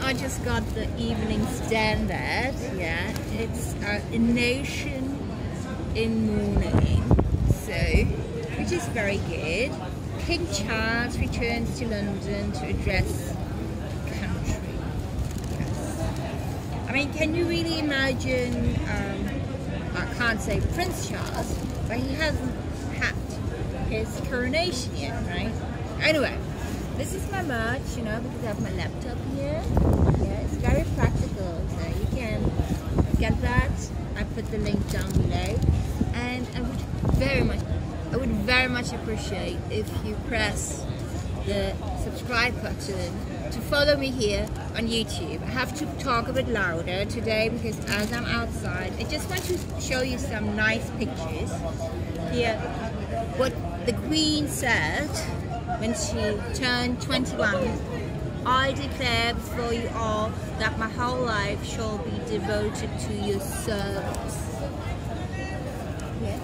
I just got the Evening Standard. Yeah, it's a nation in mourning, so which is very good. King Charles returns to London to address country. Yes. I mean, can you really imagine? I can't say Prince Charles, but he hasn't had his coronation yet, right? Anyway, this is my merch, you know, because I have my laptop here. Yeah, it's very practical, so you can get that. I put the link down below, and I would very much appreciate if you press the subscribe button to follow me here on YouTube. I have to talk a bit louder today because as I'm outside, I just want to show you some nice pictures. Here, what the Queen said when she turned 21. I declare before you all that my whole life shall be devoted to your service. Yeah.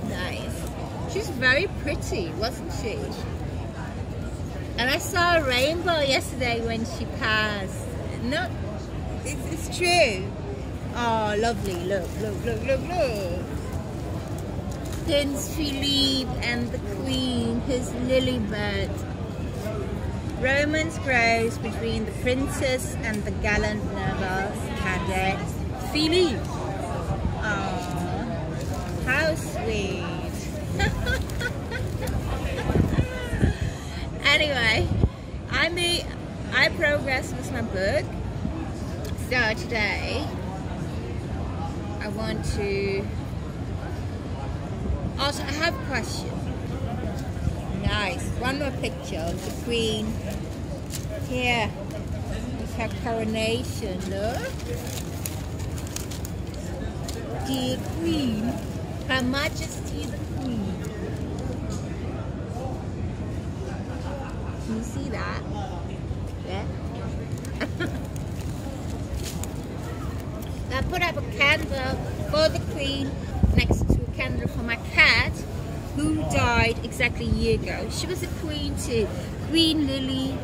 Nice. She's very pretty, wasn't she? And I saw a rainbow yesterday when she passed. No, it's true. Oh, lovely. Look, look, look, look, look. Prince Philippe and the Queen, his lily bed. Romance grows between the princess and the gallant noble cadet Philippe. Oh, how sweet. Anyway, I progressed with my book. So today I want to also, I have a question. Nice, one more picture of the Queen here with her coronation. Look, dear Queen, Her Majesty the Queen. Can you see that? Yeah. I put up a candle for the Queen next to a candle for my cat, who died exactly a year ago. She was a queen too. Queen Lily,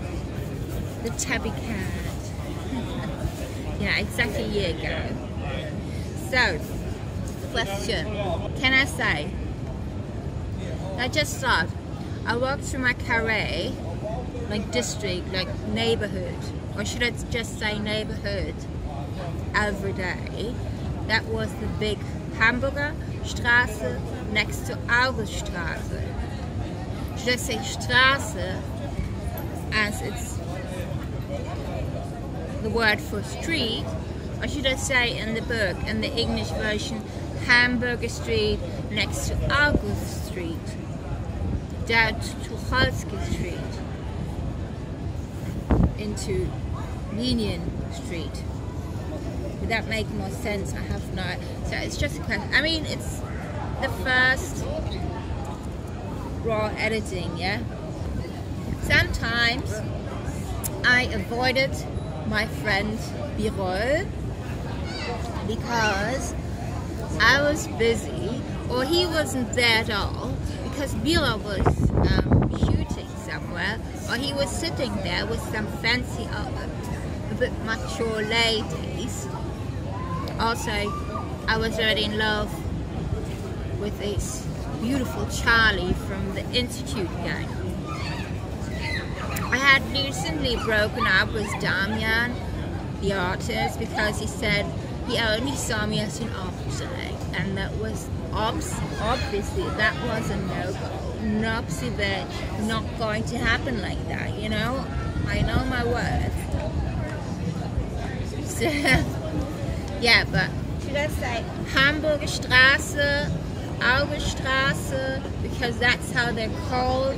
the tabby cat. Yeah, exactly a year ago. So, question. Can I say? I just thought, I walked through my carré, like district, like neighborhood, or should I just say neighborhood, every day. That was the big Hamburger Straße next to Auguststraße. Should I say Straße as it's the word for street, or should I say in the book, in the English version, Hamburger Street next to August Street, down to Tucholsky Street, into Union Street? Would that make more sense? I have no. So it's just a question. I mean, it's the first raw editing, yeah? Sometimes I avoided my friend Birol because I was busy, or he wasn't there at all, because Birol was shooting somewhere, or he was sitting there with some fancy, a bit mature ladies. Also, I was already in love with this beautiful Charlie from the Institute gang. I had recently broken up with Damian, the artist, because he said he only saw me as an object, and that was obviously that was a no-go. Obviously, not going to happen like that, you know. I know my worth. So, yeah, but should I say Hamburger Straße, Auguststraße, because that's how they're called,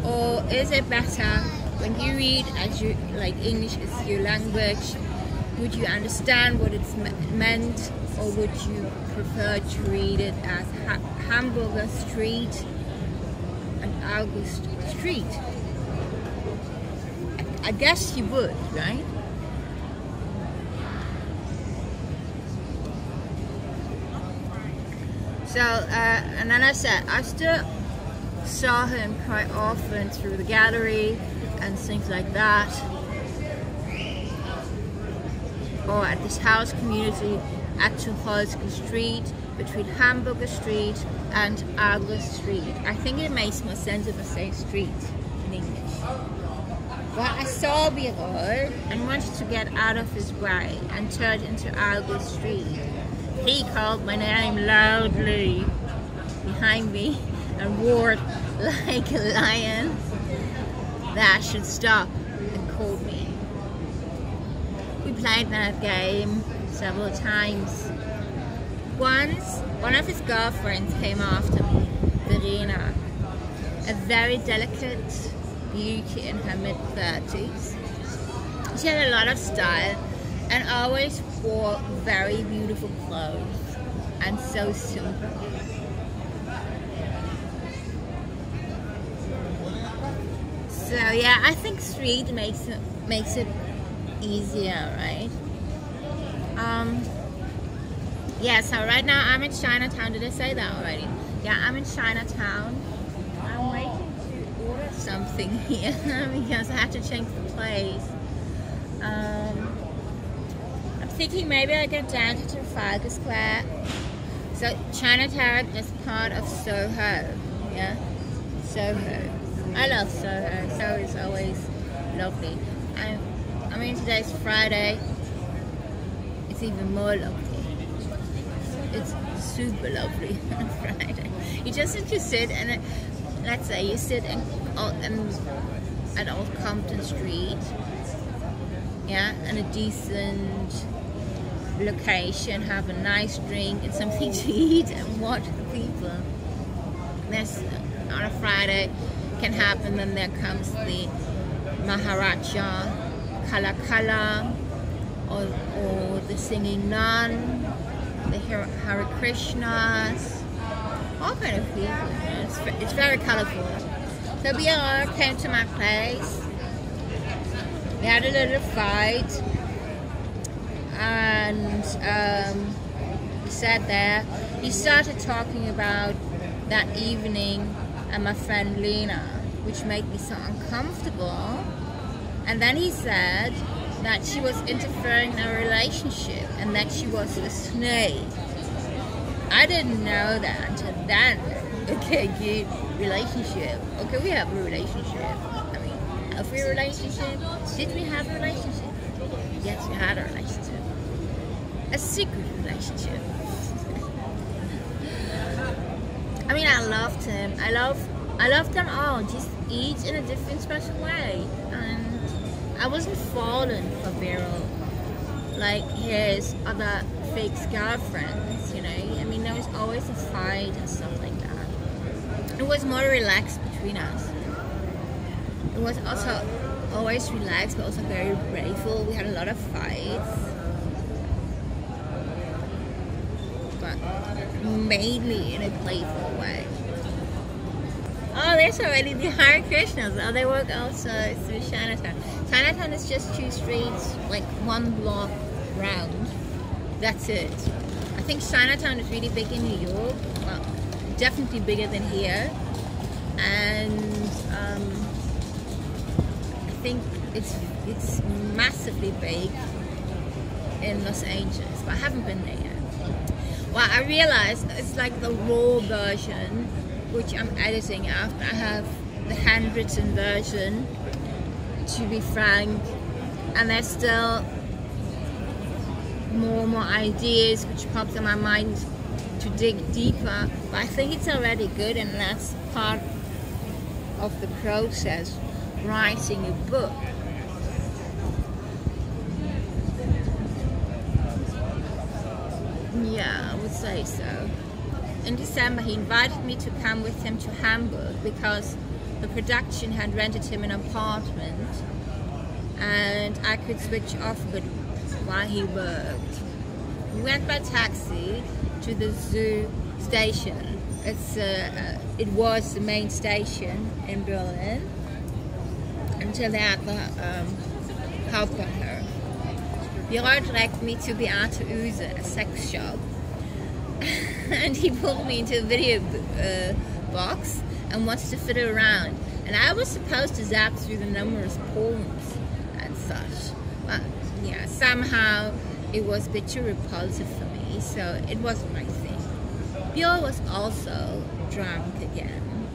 or is it better when you read as you like English is your language? Would you understand what it's meant, or would you prefer to read it as Hamburger Street and August Street? I guess you would, right? So, and then I said, I still saw him quite often through the gallery and things like that. or at this house community at Tucholsky Street, between Hamburger Street and Adler Street. I think it makes more sense if I say street in English. But I saw Birol and wanted to get out of his way and turned into Adler Street. He called my name loudly behind me and roared like a lion that I should stop, and called me. We played that game several times. Once, one of his girlfriends came after me, Verena, a very delicate beauty in her mid-30s. She had a lot of style and always wore very beautiful clothes, and so simple. So yeah, I think street makes it easier, right? Yeah, so right now I'm in Chinatown. Did I say that already? Yeah, I'm in Chinatown. I'm waiting to order something here because I have to change the place. I'm thinking maybe I go down to Trafalgar Square. So Chinatown is part of Soho, yeah? Soho. I love Soho. Soho is always lovely. I mean, today's Friday. It's even more lovely. It's super lovely on Friday. You just need to sit and, let's say you sit at Old Compton Street, yeah, in a decent location, have a nice drink and something to eat and watch the people. There's, on a Friday can happen, then there comes the Maharaja, Kala Kala, or the singing nun, the Hare Krishnas, all kind of people. You know, it's very colorful. So we all came to my place. We had a little fight, and we sat there. He started talking about that evening and my friend Lena, which made me so uncomfortable. And then he said that she was interfering in our relationship and that she was a snake. I didn't know that until then. Okay, good relationship. Okay, we have a relationship. I mean, have we a relationship? Did we have a relationship? Yes, we had a relationship. A secret relationship. I mean, I loved him. I loved them all, just each in a different special way. And I wasn't falling for Birol like his other fake girlfriends, you know. I mean, there was always a fight and stuff like that. It was more relaxed between us. It was also always relaxed, but also very playful. We had a lot of fights, but mainly in a playful way. Oh, there's already the Hare Krishnas. Oh, they work also through Chinatown. Chinatown is just 2 streets, like 1 block round. That's it. I think Chinatown is really big in New York. Well, definitely bigger than here. And I think it's massively big in Los Angeles, but I haven't been there yet. Well, I realized it's like the raw version, which I'm editing after I have the handwritten version, to be frank, and there's still more ideas which pops in my mind to dig deeper, but I think it's already good, and that's part of the process, writing a book. Yeah, I would say so. In December, he invited me to come with him to Hamburg because the production had rented him an apartment and I could switch off a bit while he worked. We went by taxi to the zoo station. It was the main station in Berlin until they had the Hauptbahnhof. Birol directed me to Beate Use, a sex shop. And he pulled me into a video box and wanted to fit it around. And I was supposed to zap through the numerous porns and such. But yeah, somehow it was a bit too repulsive for me, so it wasn't my thing. Bill was also drunk again.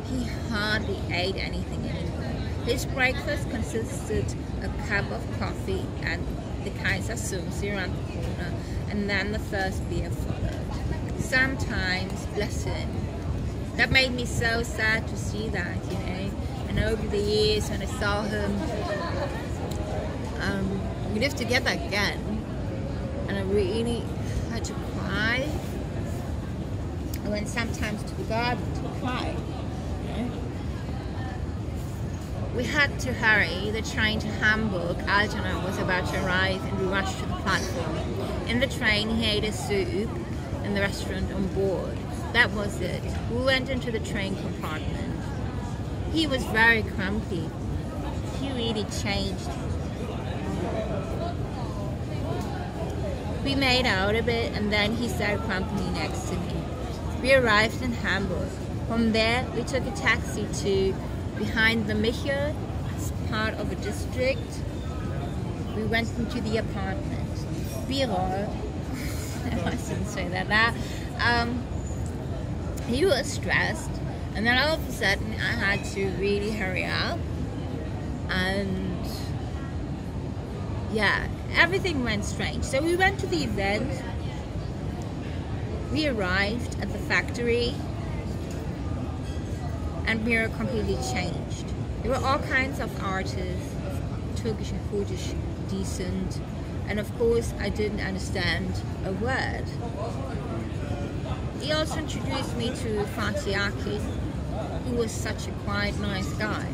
He hardly ate anything anymore. His breakfast consisted of a cup of coffee and the Kaiser Soze around the corner, and then the first beer followed. Sometimes, bless him, that made me so sad to see that, you know. And over the years, when I saw him, we lived together again, and I really had to cry. I went sometimes to the garden to cry. We had to hurry. The train to Hamburg, Altona, was about to arrive, and we rushed to the platform. In the train, he ate a soup in the restaurant on board. That was it. We went into the train compartment. He was very grumpy. He really changed. We made out a bit, and then he started grumpy next to me. We arrived in Hamburg. From there, we took a taxi to behind the Michel. It's part of a district. We went into the apartment. Biro. I shouldn't say that now. He was stressed, and then all of a sudden I had to really hurry up, and yeah, everything went strange. So we went to the event. We arrived at the factory, and we were completely changed. There were all kinds of artists, Turkish and Kurdish descent, and of course I didn't understand a word. He also introduced me to Fatih Akin, who was such a quiet, nice guy.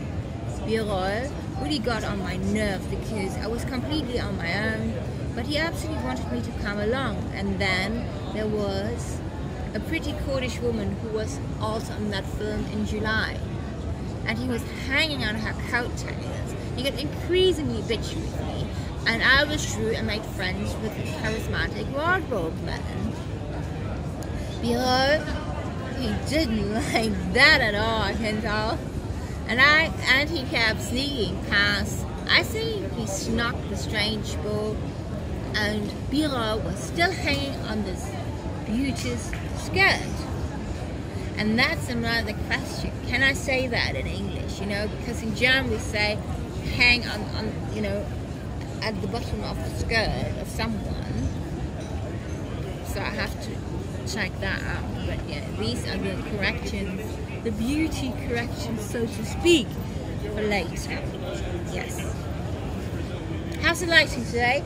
Birol really got on my nerve because I was completely on my own, but he absolutely wanted me to come along. And then there was a pretty Kurdish woman who was also in that film in July, and he was hanging on her coattails. He got increasingly bitchy with me, and I was through and made friends with a charismatic wardrobe man. Below, he didn't like that at all, I can tell. And he kept sneaking past. I think he snuck the strange ball, and Biro was still hanging on this beauteous skirt. And that's another question. Can I say that in English? You know, because in German we say hang on you know, at the bottom of the skirt of someone. So I have to check that out. But yeah, these are the corrections, the beauty corrections, so to speak, for later. Yes. How's the lighting today?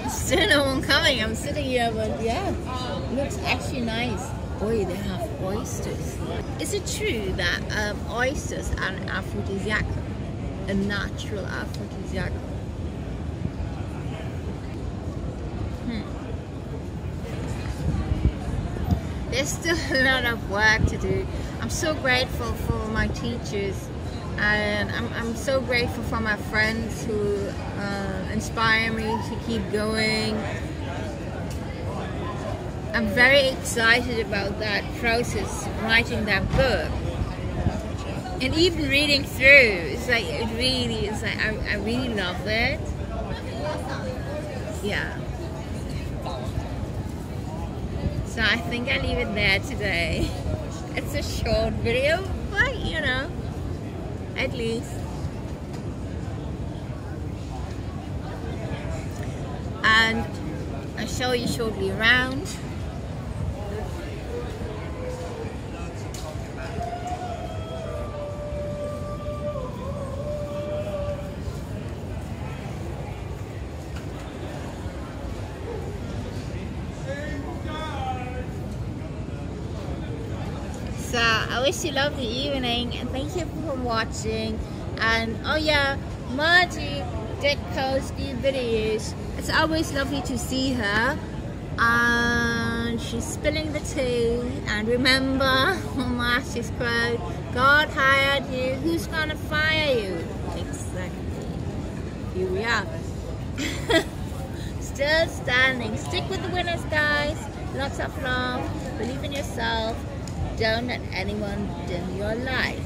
Still no one coming. I'm sitting here, but yeah, it looks actually nice. Boy, they have oysters. Is it true that oysters are an aphrodisiac, a natural aphrodisiac? There's still a lot of work to do. I'm so grateful for my teachers, and I'm so grateful for my friends who inspire me to keep going. I'm very excited about that process, writing that book, and even reading through. It's like it really is like I really love it. Yeah. So I think I leave it there today. It's a short video, but you know, at least. And I'll show you shortly around. So I wish you a lovely evening, and thank you for watching. And oh yeah, Motte did post new videos. It's always lovely to see her, and she's spilling the tea. And remember Marty's quote, God hired you, who's gonna fire you? Exactly. Here we are. Still standing. Stick with the winners, guys. Lots of love. Believe in yourself. Don't let anyone dim your light.